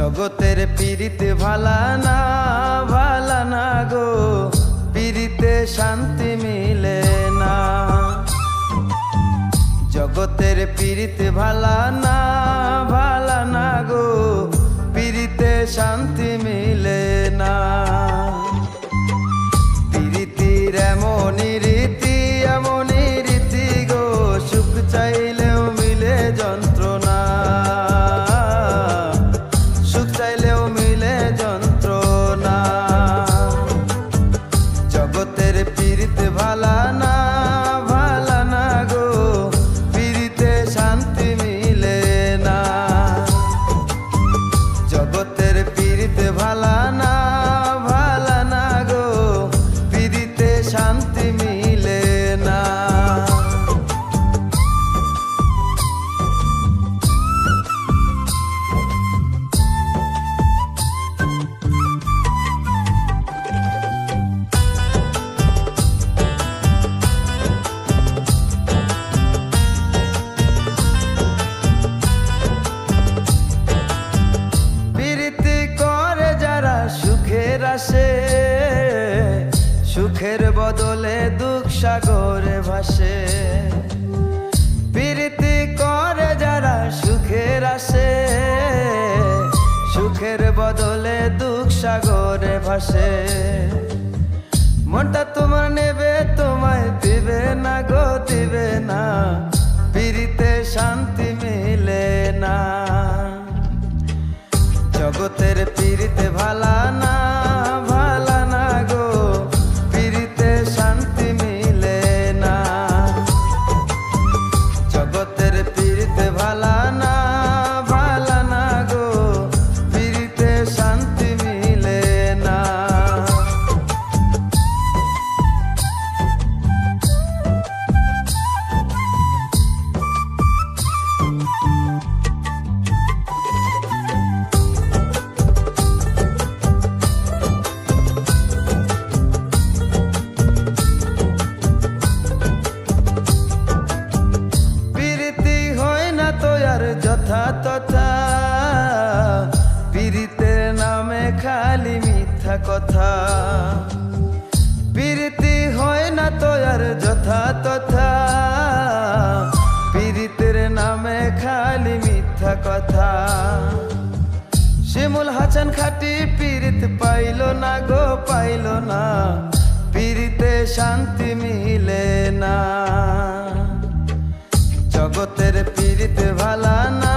জগতের পীড়িতে ভালা না গো, পীড়িতে শান্তি মিলে না। জগতের পীড়িতে ভালা না গো, পীড়িতে শান্তি মিলে না। পীড়িতির এমনই রীতি গো, সুখ চাইলেও মিলে যন্ত্রণা, সুখ চাইলেও মিলে যন্ত্রণা। জগতের পীড়িতে ভালা না গো, পীড়িতে শান্তি মিলে না। জগতের পীড়িতে ভালা না গো, পীড়িতে শান্তি মিলে না। সুখের বদলে দুঃখ সাগরে ভাসে। প্রীতি করে যারা সুখের আসে, সুখের বদলে দুঃখ সাগরে ভাসে। মনটা তোমার নেবে, তোমায় দিবে না গো, দিবে না। প্রীতিতে শান্তি মিলে না। জগতের পীড়িতে ভালা না গো, পীড়িতে শান্তি মিলে না। জগতের পীড়িতে ভালা না গো, পীড়িতে শান্তি মিলে না। যথা তথা পীড়িতের নামে খালি মিথ্যা কথা। পীড়িতি হয় না তো আর যথা তথা, পীড়িতের নামে খালি মিথ্যা কথা। শিমুল হাসান খাটি পীড়িত পাইল না গো, পাইল না। পীড়িতে শান্তি মিলে না। জগতের পীড়িতে ভালা না